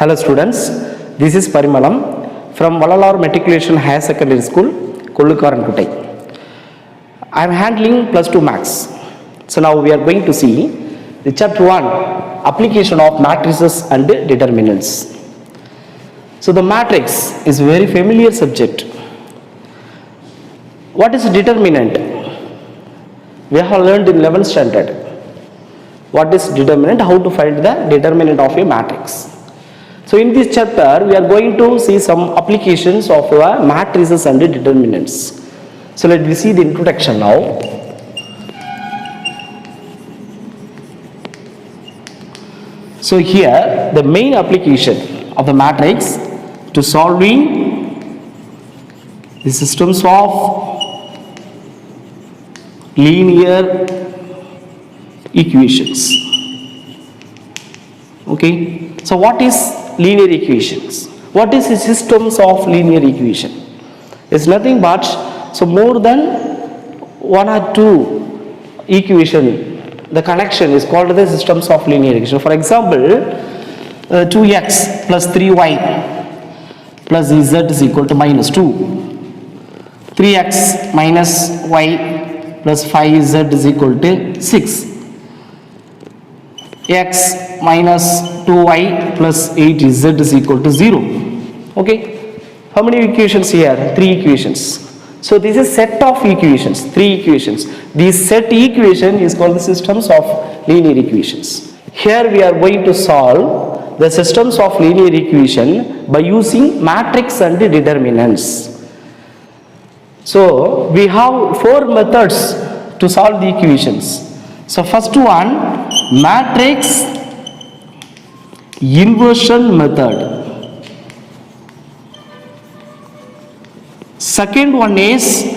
Hello students, this is Parimalam from Valalar Matriculation Higher Secondary School, Kollukarankuttai. I am handling plus 2 maths. So now we are going to see the chapter 1, application of matrices and determinants. So the matrix is a very familiar subject. What is determinant? We have learned in 11th standard. What is determinant? How to find the determinant of a matrix. So in this chapter, we are going to see some applications of matrices and determinants. So let me see the introduction now. So here, the main application of the matrix to solving the systems of linear equations. Okay, so what is linear equations? What is the systems of linear equation? It's nothing but so more than one or two equation, the connection is called the systems of linear equation. For example, 2x plus 3y plus z is equal to minus 2. 3x minus y plus 5z is equal to 6. X minus 2y plus 8z is equal to 0. Okay, how many equations here? 3 equations. So this is set of equations, 3 equations. This set equation is called the systems of linear equations. Here we are going to solve the systems of linear equation by using matrix and determinants. So we have 4 methods to solve the equations. So first one, matrix inversion method. Second one is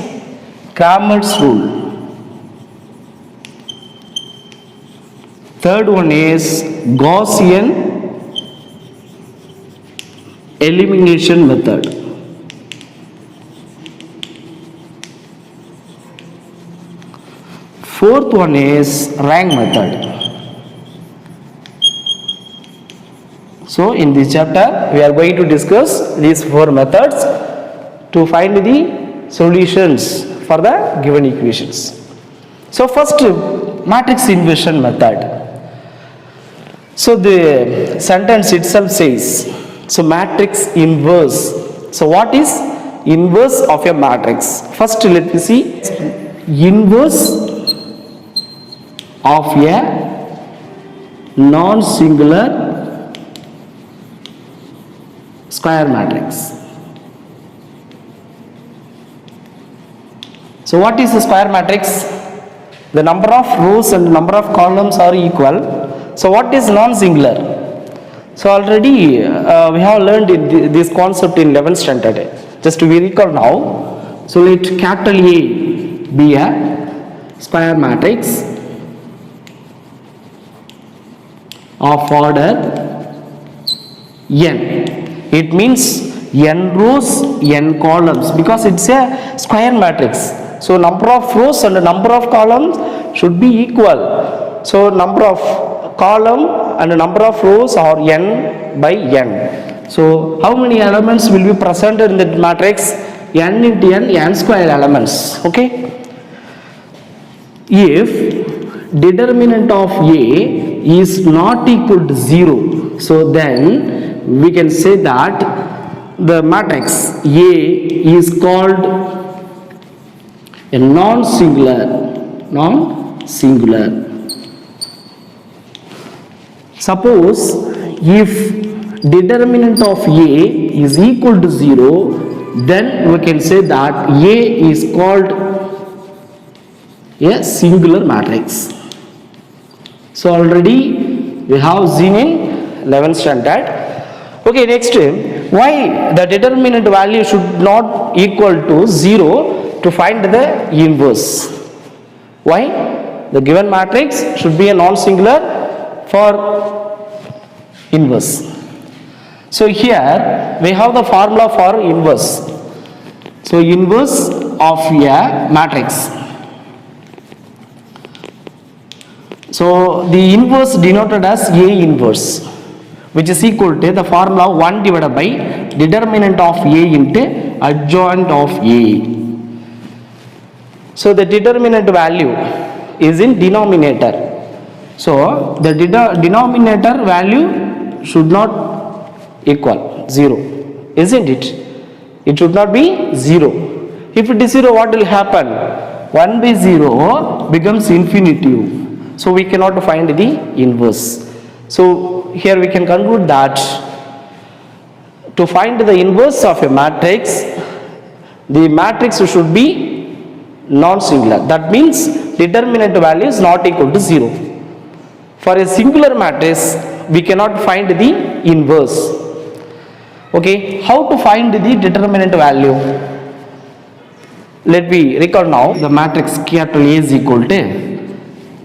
Cramer's rule. Third one is Gaussian elimination method. Fourth one is rank method. So in this chapter we are going to discuss these 4 methods to find the solutions for the given equations. So first, matrix inversion method. So the sentence itself says, so matrix inverse. So what is inverse of a matrix? First let me see, inverse of a non-singular square matrix. So what is the square matrix? The number of rows and number of columns are equal. So what is non-singular? So already we have learned this concept in 11th standard. Just to recall now. So let capital A be a square matrix of order n. It means n rows, n columns, because it's a square matrix. So number of rows and number of columns should be equal. So number of column and number of rows are n by n. So how many elements will be present in that matrix? N into n square elements. Okay. If determinant of A is not equal to 0, so then we can say that the matrix A is called a non-singular. Suppose if determinant of A is equal to 0, then we can say that A is called a singular matrix. So already we have seen in 11th standard. Okay, next, why the determinant value should not equal to 0 to find the inverse? Why? The given matrix should be a non-singular for inverse. So here we have the formula for inverse. So inverse of a matrix. So the inverse denoted as A inverse. which is equal to the formula 1 divided by determinant of A into adjoint of A. So the determinant value is in denominator. So the denominator value should not equal 0, isn't it? It should not be 0. If it is 0, what will happen? 1 by 0 becomes infinitive. So we cannot find the inverse. So here we can conclude that to find the inverse of a matrix, the matrix should be non-singular. That means determinant value is not equal to 0. For a singular matrix, we cannot find the inverse. Okay, how to find the determinant value? Let me recall now the matrix capital A is equal to,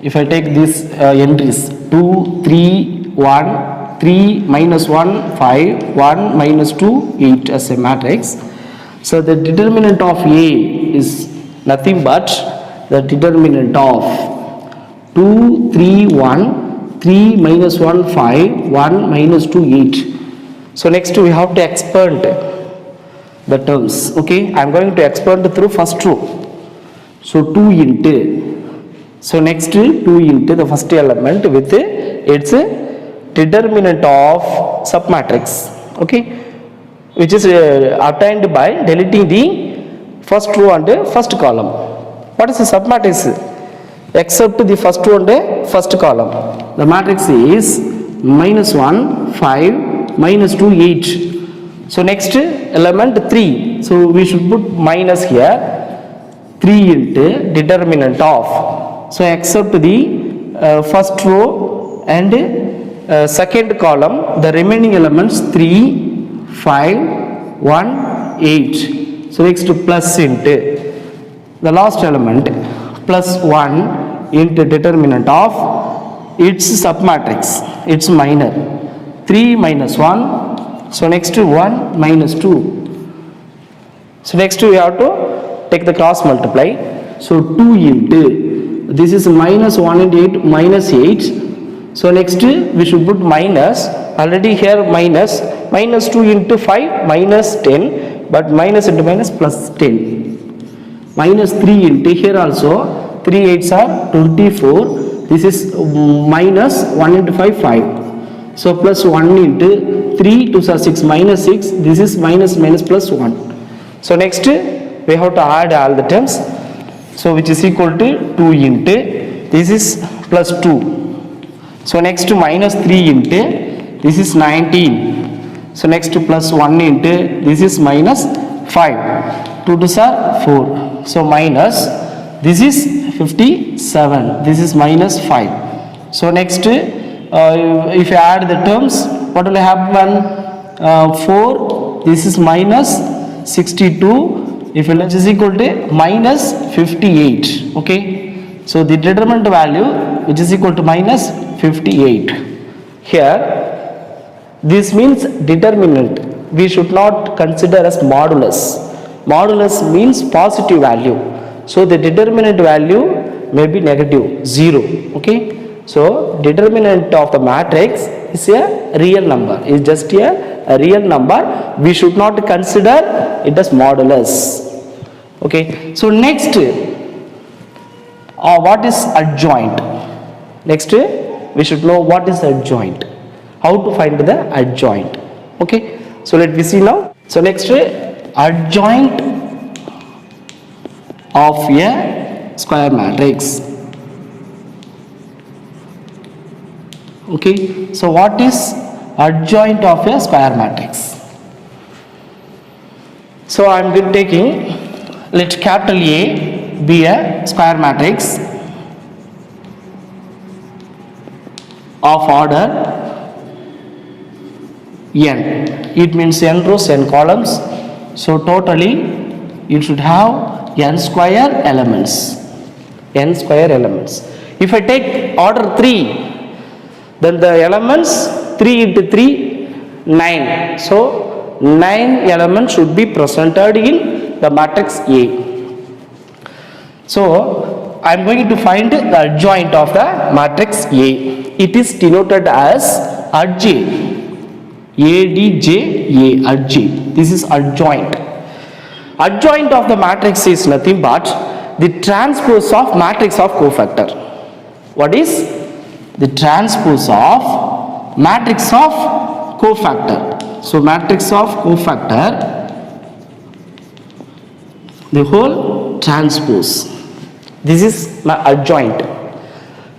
if I take these entries 2, 3, 1, 3, minus 1, 5, 1, minus 2, 8 as a matrix. So the determinant of A is nothing but the determinant of 2, 3, 1, 3, minus 1, 5, 1, minus 2, 8. So next we have to expand the terms. Okay, I am going to expand through first row. So 2 into, so next 2 into the first element with its determinant of submatrix, okay, which is obtained by deleting the first row and first column. What is the submatrix? Except the first row and first column, the matrix is minus 1, 5, minus 2, 8. So next element 3. So we should put minus here. 3 into determinant of. So except the first row and second column, the remaining elements 3, 5, 1, 8. So next plus into the last element plus 1 into determinant of its submatrix, its minor 3 minus 1. So next 1 minus 2. So next we have to take the cross multiply. So 2 into, this is minus 1 into 8 minus 8. So next we should put minus, already here minus 2 into 5 minus 10, but minus into minus plus 10. Minus 3 into, here also 3 8s are 24. This is minus 1 into 5, 5. So plus 1 into 3 2s are 6 minus 6. This is minus plus 1. So next we have to add all the terms. So which is equal to 2 into, this is plus 2. So next minus 3 into, this is 19. So next plus 1 into, this is minus 5. 2 2s are 4. So minus, this is 57. This is minus 5. So next if you add the terms, what will happen? 4, this is minus 62, if it is equal to minus 58. Okay, so the determinant value which is equal to minus 58. Here this means determinant we should not consider as modulus. Modulus means positive value, so the determinant value may be negative, 0. Okay, so determinant of the matrix is a real number, is just a real number. We should not consider it as modulus. Okay, so next what is adjoint? Next we should know what is adjoint, how to find the adjoint. Okay, so let me see now. So next adjoint of a square matrix. Okay, so what is adjoint of a square matrix? So I am taking, let capital A be a square matrix of order n. It means n rows, n columns. So totally it should have n square elements. N square elements. If I take order 3, then the elements 3 into 3, 9. So 9 elements should be presented in the matrix A. So I am going to find the adjoint of the matrix A. It is denoted as adj. ADJA, adj. This is adjoint. Adjoint of the matrix is nothing but the transpose of matrix of cofactor. What is the transpose of matrix of cofactor? So matrix of cofactor, the whole transpose. This is my adjoint.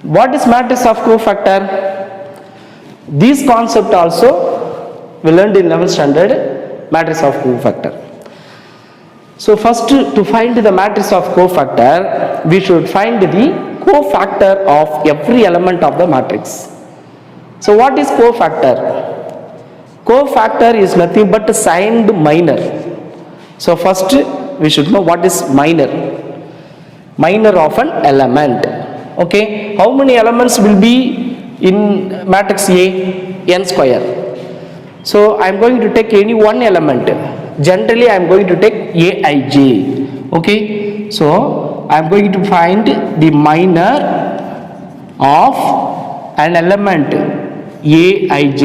What is matrix of cofactor? This concept also we learned in 11th standard, matrix of cofactor. So first, to find the matrix of cofactor, we should find the cofactor of every element of the matrix. So what is cofactor? Cofactor is nothing but a signed minor. So first we should know what is minor. Minor of an element. Okay, how many elements will be in matrix A? N square. So I am going to take any one element. Generally I am going to take Aij. Okay, so I am going to find the minor of an element Aij.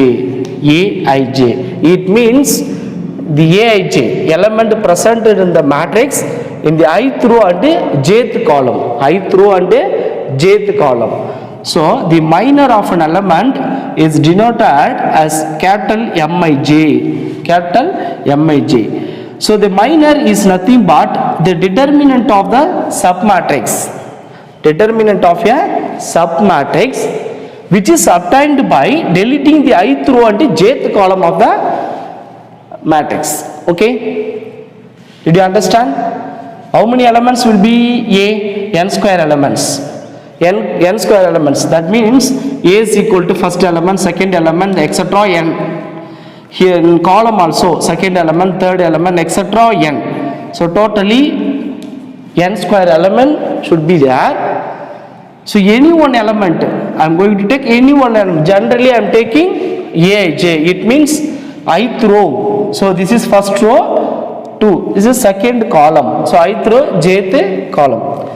It means the Aij element presented in the matrix in the ith row and jth column. Ith row and jth column. So the minor of an element is denoted as capital Mij. Capital Mij. So the minor is nothing but the determinant of the submatrix. Determinant of a submatrix, which is obtained by deleting the ith row and jth column of the matrix. Okay, did you understand? How many elements will be A? N square elements. N square elements. That means A is equal to first element, second element, etc. N. Here in column also second element, third element, etc. N. So totally N square element should be there. So any one element, I am going to take any one element. Generally I am taking Aij. It means ith row. So this is first row, 2. This is second column. So ith row, jth column.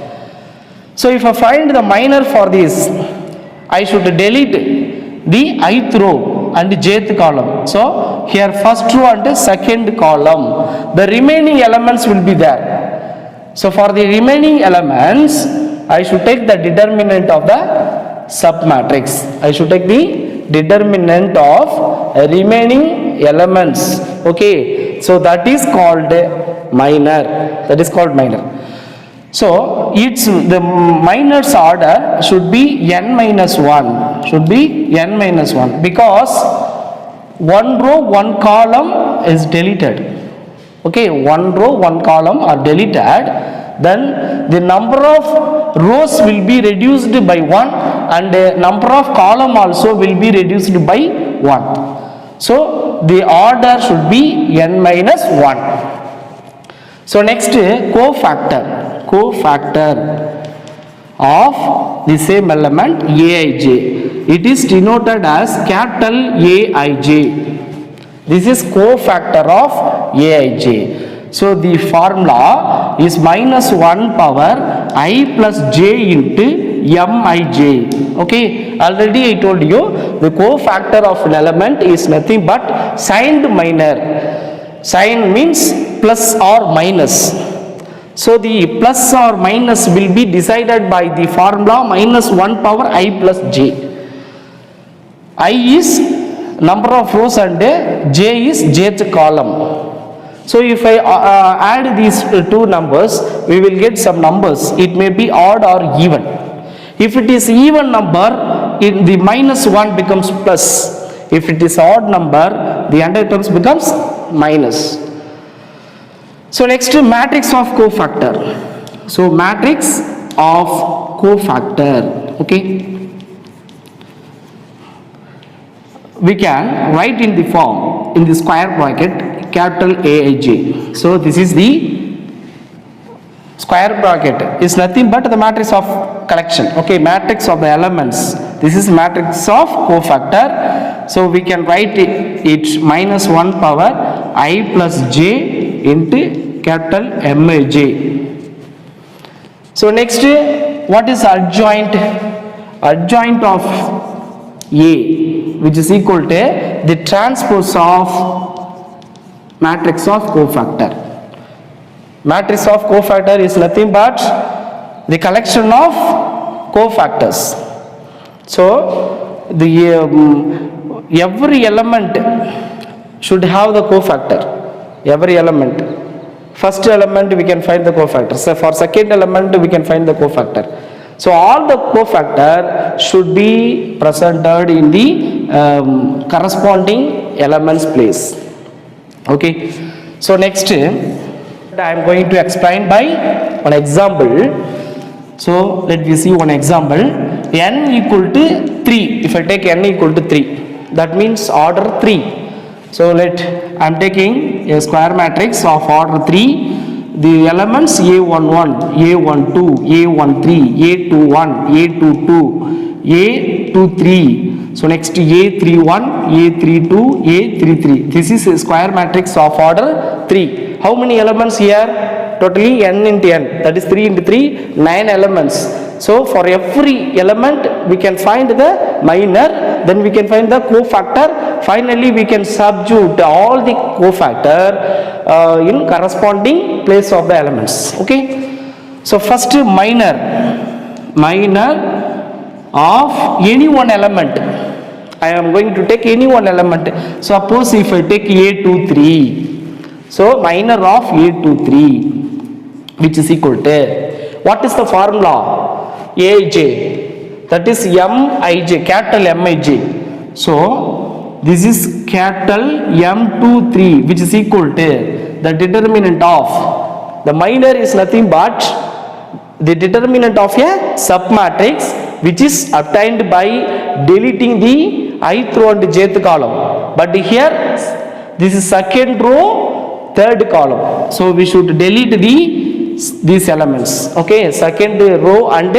So if I find the minor for this, I should delete the ith row and jth column. So here first row and second column. The remaining elements will be there. So for the remaining elements, I should take the determinant of the submatrix. I should take the determinant of remaining elements. Okay. So that is called minor. That is called minor. So it's the minor's order should be n minus 1. Should be n minus 1 because one row, one column is deleted. Okay, one row, one column are deleted. Then the number of rows will be reduced by 1 and the number of column also will be reduced by 1. So the order should be n minus 1. So next cofactor. Cofactor of the same element Aij. It is denoted as capital Aij. This is cofactor of Aij. So the formula is minus 1 power I plus j into Mij. Okay, already I told you the cofactor of an element is nothing but signed minor. Sign means plus or minus. So the plus or minus will be decided by the formula minus 1 power I plus j. I is number of rows and j is jth column. So if I add these two numbers, we will get some numbers. It may be odd or even. If it is even number, the minus 1 becomes plus. If it is odd number, the entire terms becomes minus. So next, matrix of cofactor. So matrix of cofactor. Okay, we can write in the form in the square bracket capital Aij. So this is the square bracket is nothing but the matrix of collection. Okay, matrix of the elements. This is matrix of cofactor. So we can write it minus 1 power I plus j into capital Mij. So next, what is adjoint? Adjoint of A. which is equal to the transpose of matrix of cofactor. Matrix of cofactor is nothing but the collection of cofactors. So the every element should have the cofactor. Every element, first element we can find the cofactor, so for second element we can find the cofactor. So all the cofactor should be presented in the corresponding elements place. Okay, so next I am going to explain by one example. So let me see one example. N equal to 3. If I take n equal to 3, that means order 3. So I am taking a square matrix of order 3. The elements A11, A12, A13, A21, A22, A23. So next A31, A32, A33. This is a square matrix of order 3. How many elements here? Totally n into n, that is 3 into 3, 9 elements. So for every element we can find the minor, then we can find the cofactor. Finally we can substitute all the cofactor in corresponding place of the elements. Okay, so first minor of any one element. I am going to take any one element. Suppose if I take A23, so minor of A23, which is equal to, what is the formula? Aj, that is Mij, capital Mij. So this is capital M23, which is equal to the determinant of the minor is nothing but the determinant of a submatrix, which is obtained by deleting the ith row and jth column. But here this is second row, third column. So we should delete these elements. Okay, second row and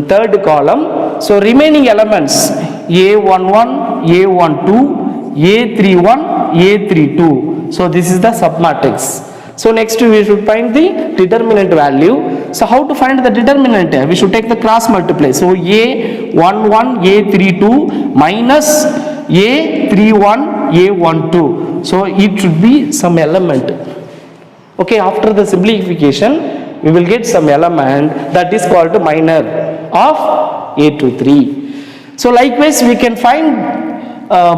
third column. So remaining elements A11, A12, A31, A32. So this is the submatrix. So next we should find the determinant value. So how to find the determinant? We should take the cross multiply. So A11, A32 minus A31, A12. So it should be some element. Okay, after the simplification we will get some element that is called minor of A23. So likewise we can find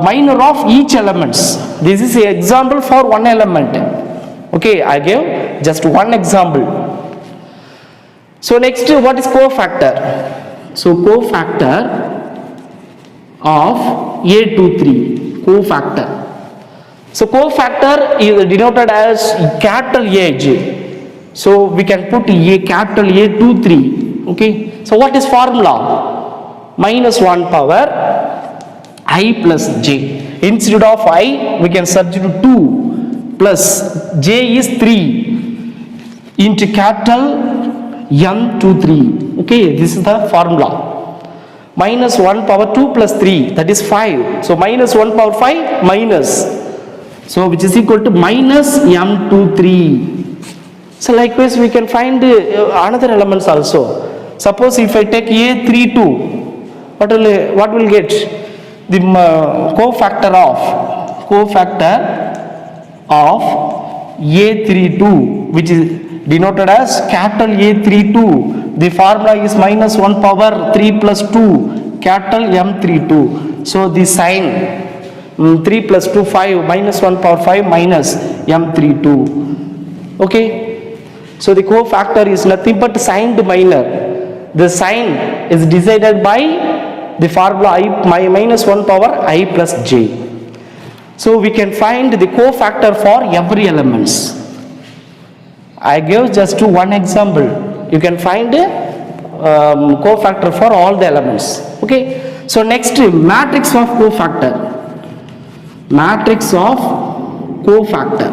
minor of each elements. This is an example for one element. Okay, I gave just one example. So next, what is cofactor? So cofactor of A23, cofactor. So cofactor is denoted as capital Aj. So we can put a capital A23. Okay, so what is formula? Minus 1 power I plus j. Instead of I we can substitute 2 plus j is 3 into capital M23. Okay, this is the formula. Minus 1 power 2 plus 3, that is 5. So minus 1 power 5 minus. So which is equal to minus M23. So likewise we can find another elements also. Suppose if I take A32, what will get? The cofactor of A32, which is denoted as capital A32. The formula is minus 1 power 3 plus 2, capital M32. So the sign 3 plus 2, 5, minus 1 power 5 minus M32. Okay, so the cofactor is nothing but signed minor. The sign is decided by the formula minus 1 power I plus j. So we can find the cofactor for every elements. I gave just one example. You can find cofactor for all the elements. Okay, so next, matrix of cofactor. Matrix of cofactor.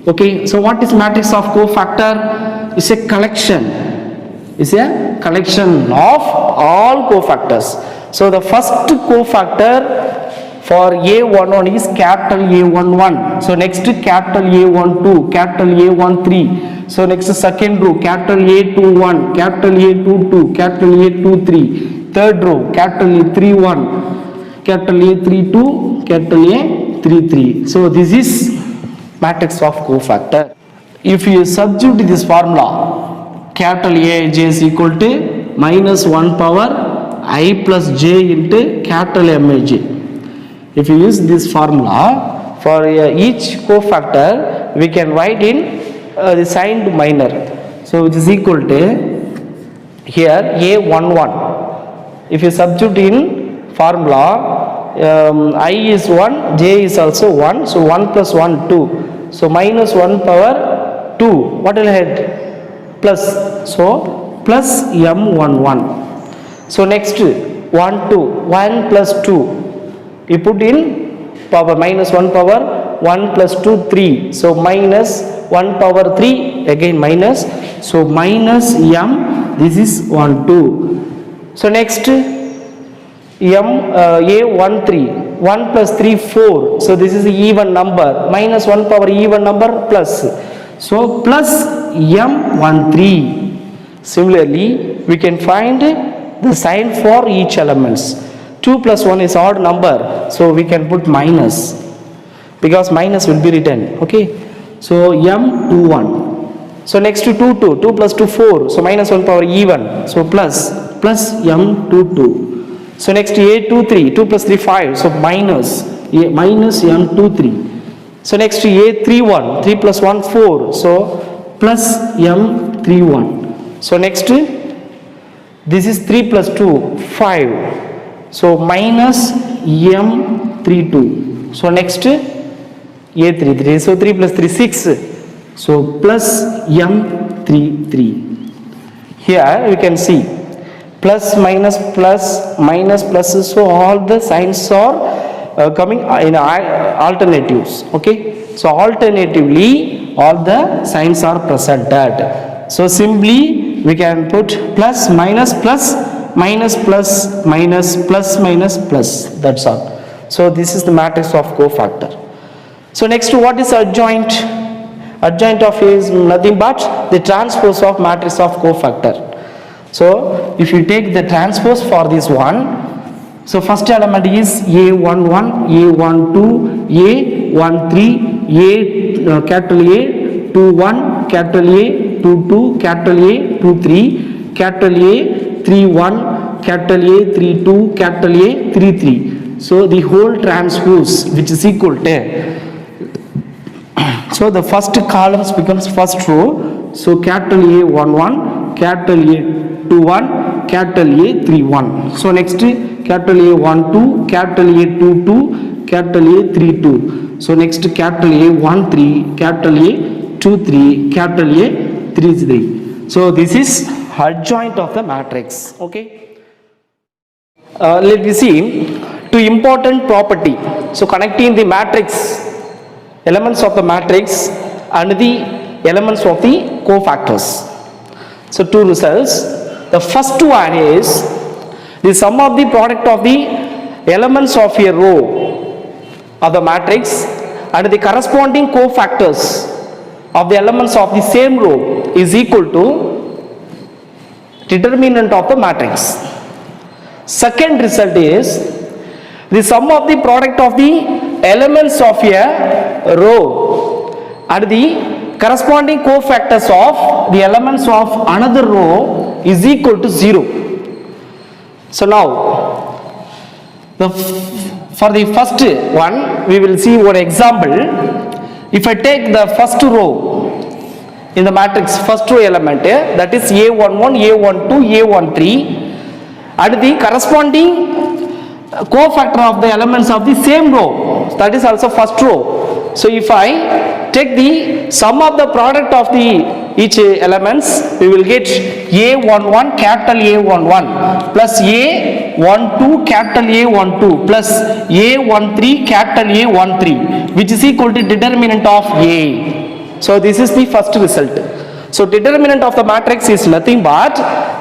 Okay, so what is matrix of cofactor? It's a collection. It's a collection of all cofactors. So the first cofactor for A11 is capital A11. So next capital A12, capital A13. So next second row, capital A21, capital A22, capital A23, Third row, capital A 3 1, capital A 3 2, capital A 3 3. So this is matrix of cofactor. If you substitute this formula, capital Aij is equal to minus 1 power I plus j into capital Mij. If you use this formula for each cofactor, we can write in the signed minor. So which is equal to here A11. If you substitute in formula, I is 1, j is also 1. So 1 plus 1, 2. So minus 1 power 2. What will I add? Plus. So plus M11. So next 1 2. 1 plus 2. You put in power minus 1 power 1 plus 2 3. So minus 1 power 3 again minus. So minus M. This is 1 2. So next A13, 1 plus 3 4. So this is the even number. Minus 1 power even number plus. So plus M13. Similarly, we can find the sign for each elements. 2 plus 1 is odd number, so we can put minus because minus will be written. Okay, so M21. So next to 2 2, 2 plus 2 4. So minus 1 power even. So plus M22. So next A23, 2 plus 3 5. So minus M23. So next A31, 3 plus 1 4. So plus M31. So next this is 3 plus 2 5. So minus M32. So next A33. So 3 plus 3 6. So plus M33. Here you can see plus minus plus minus plus. So all the signs are coming in alternatives. Okay. So alternatively all the signs are presented. So simply we can put plus minus plus minus plus minus plus minus plus. That's all. So this is the matrix of cofactor. So next, what is adjoint? Adjoint of A is nothing but the transpose of matrix of cofactor. So if you take the transpose for this one, so first element is A11, A12, A13, capital A21, capital A22, capital A23, capital A31, capital A32, capital A33. So the whole transpose which is equal to, so the first columns becomes first row. So capital A11, capital A21, capital A31. So next capital A12, capital A22, capital A32. So next capital A13, capital A23, capital A33. So this is adjoint of the matrix. Okay. Let me see two important property. So connecting the matrix, elements of the matrix and the elements of the cofactors. So two results. The first one is the sum of the product of the elements of a row of the matrix and the corresponding cofactors of the elements of the same row is equal to determinant of the matrix. Second result is the sum of the product of the elements of a row and the corresponding cofactors of the elements of another row is equal to 0. So now for the first one we will see one example. If I take the first row in the matrix, first row element, that is A11, A12, A13 and the corresponding cofactor of the elements of the same row, that is also first row. So if I take the sum of the product of the each elements, we will get A11 capital A11 plus A12 capital A12 plus A13 capital A13, which is equal to determinant of A. So this is the first result. So determinant of the matrix is nothing but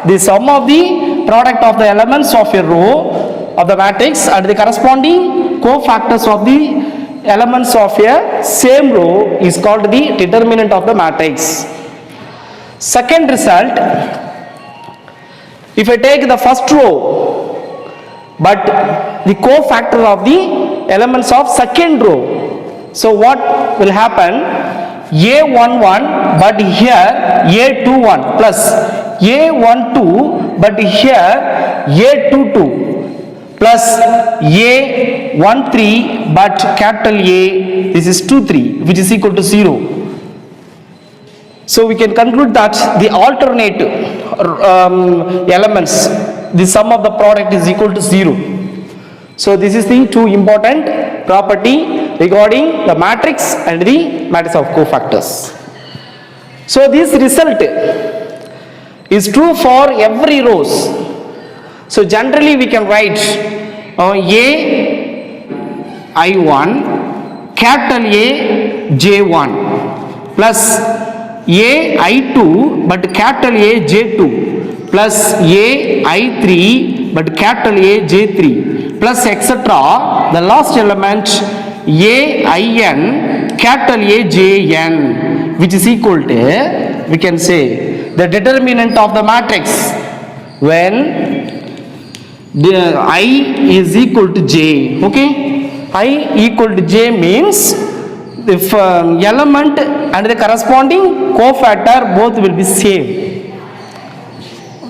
the sum of the product of the elements of a row of the matrix and the corresponding cofactors of the elements of a same row is called the determinant of the matrix. Second result, if I take the first row but the cofactor of the elements of second row. So what will happen? A11 but here A21 plus A12 but here A22 plus A13 but capital A, this is 23, which is equal to 0. So we can conclude that the alternate elements, the sum of the product is equal to 0. So this is the two important property regarding the matrix and the matrix of cofactors. So this result is true for every rows. So generally we can write A I1 capital A J1 plus A I2 but capital A J2 plus A I3 but capital A J3 plus etc. The last element A IN capital A JN, which is equal to, we can say, the determinant of the matrix when the I is equal to J. Okay, I equal to J means if element and the corresponding cofactor both will be same.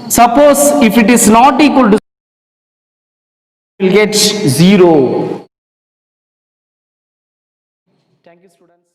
Suppose if it is not equal to, will get 0. Thank you, students.